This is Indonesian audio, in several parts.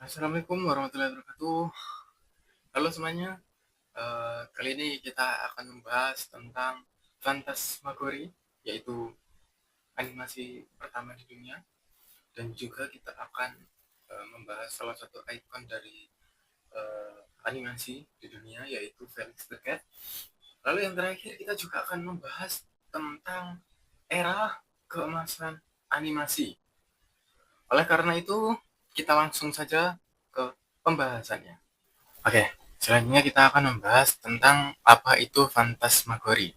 Assalamualaikum warahmatullahi wabarakatuh. Halo semuanya. Kali ini kita akan membahas tentang Phantasmagory, yaitu animasi pertama di dunia, dan juga kita akan membahas salah satu ikon dari animasi di dunia, yaitu Felix the Cat. Lalu yang terakhir kita juga akan membahas tentang era keemasan animasi. Oleh karena itu, kita langsung saja ke pembahasannya. Oke, selanjutnya kita akan membahas tentang apa itu Phantasmagory.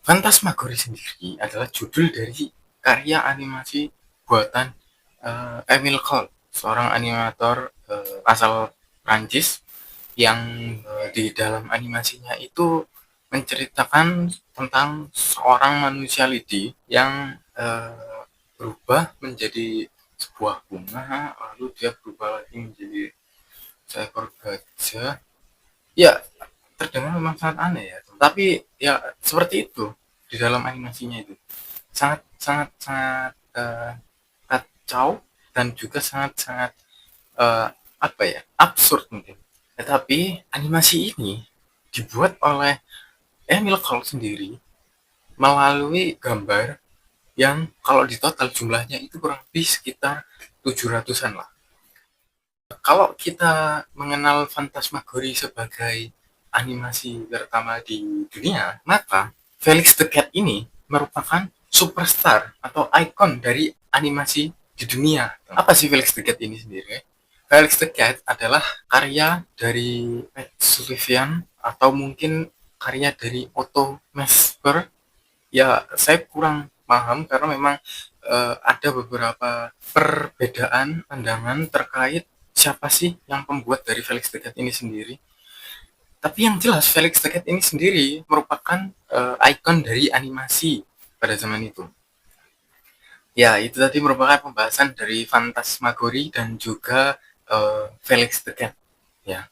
Phantasmagory sendiri adalah judul dari karya animasi buatan Emile Cole, seorang animator asal Prancis yang di dalam animasinya itu menceritakan tentang seorang manusia lidi yang berubah menjadi sebuah bunga, lalu dia berubah lagi menjadi seekor gajah. Ya, terdengar memang sangat aneh ya, tapi ya seperti itu di dalam animasinya itu sangat sangat sangat kacau dan juga sangat sangat apa ya, absurd mungkin. Tetapi animasi ini dibuat oleh Emil Cole sendiri melalui gambar yang kalau di total jumlahnya itu kurang lebih sekitar 700-an lah. Kalau kita mengenal Phantasmagory sebagai animasi pertama di dunia, maka Felix the Cat ini merupakan superstar atau ikon dari animasi di dunia. Apa sih Felix the Cat ini sendiri? Felix the Cat adalah karya dari Matt Sullivan atau mungkin karya dari Otto Mesper. Ya, saya kurang paham karena memang ada beberapa perbedaan pandangan terkait siapa sih yang pembuat dari Felix the Cat ini sendiri. Tapi yang jelas Felix the Cat ini sendiri merupakan ikon dari animasi pada zaman itu. Ya, itu tadi merupakan pembahasan dari Phantasmagory dan juga Felix the Cat. Ya,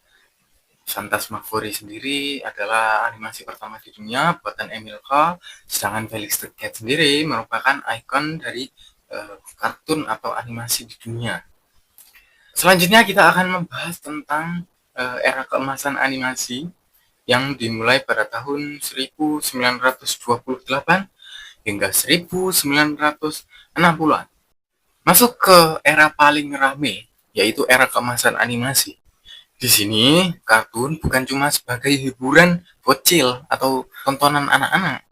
Phantasmagory sendiri adalah animasi pertama di dunia buatan Emil Cole, sedangkan Felix the Cat sendiri merupakan ikon dari kartun atau animasi di dunia. Selanjutnya kita akan membahas tentang era keemasan animasi yang dimulai pada tahun 1928 hingga 1960-an. Masuk ke era paling rame, yaitu era keemasan animasi. Di sini, kartun bukan cuma sebagai hiburan bocil atau tontonan anak-anak,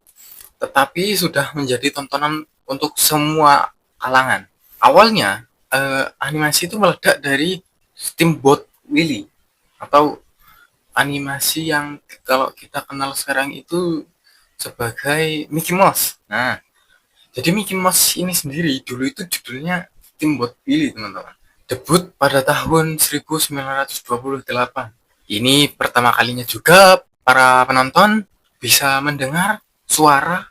tetapi sudah menjadi tontonan untuk semua kalangan. Awalnya, animasi itu meledak dari Steamboat Willie atau animasi yang kalau kita kenal sekarang itu sebagai Mickey Mouse. Nah, jadi Mickey Mouse ini sendiri dulu itu judulnya Steamboat Willie, teman-teman. Debut pada tahun 1928. Ini pertama kalinya juga para penonton bisa mendengar suara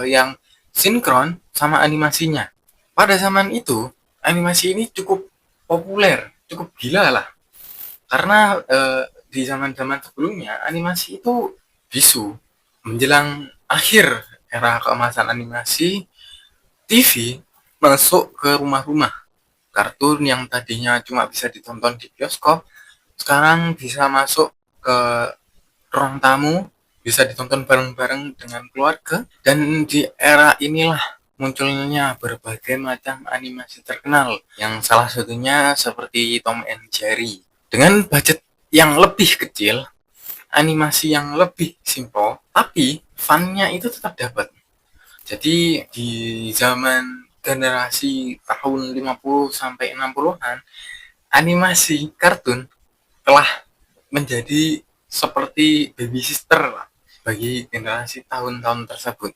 yang sinkron sama animasinya. Pada zaman itu, animasi ini cukup populer, cukup gila lah. Karena di zaman-zaman sebelumnya, animasi itu bisu. Menjelang akhir era keemasan animasi, TV masuk ke rumah-rumah. Kartun yang tadinya cuma bisa ditonton di bioskop, sekarang bisa masuk ke ruang tamu, bisa ditonton bareng-bareng dengan keluarga. Dan di era inilah munculnya berbagai macam animasi terkenal, yang salah satunya seperti Tom and Jerry. Dengan budget yang lebih kecil, animasi yang lebih simple, tapi fun-nya itu tetap dapat. Jadi di zaman generasi tahun 50 sampai 60-an, animasi kartun telah menjadi seperti baby sister lah bagi generasi tahun-tahun tersebut.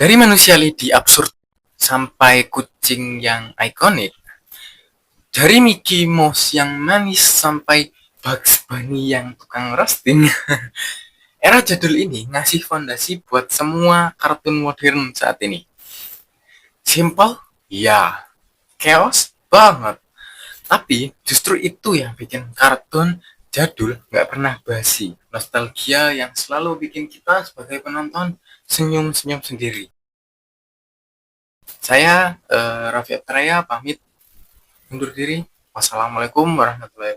Dari manusia lidi absurd sampai kucing yang ikonik, dari Mickey Mouse yang manis sampai Bugs Bunny yang tukang roasting, era jadul ini ngasih fondasi buat semua kartun modern saat ini. Simple? Ya. Chaos? Banget. Tapi justru itu yang bikin kartun jadul nggak pernah basi. Nostalgia yang selalu bikin kita sebagai penonton senyum-senyum sendiri. Saya Raffi Abtraya pamit undur diri. Wassalamualaikum warahmatullahi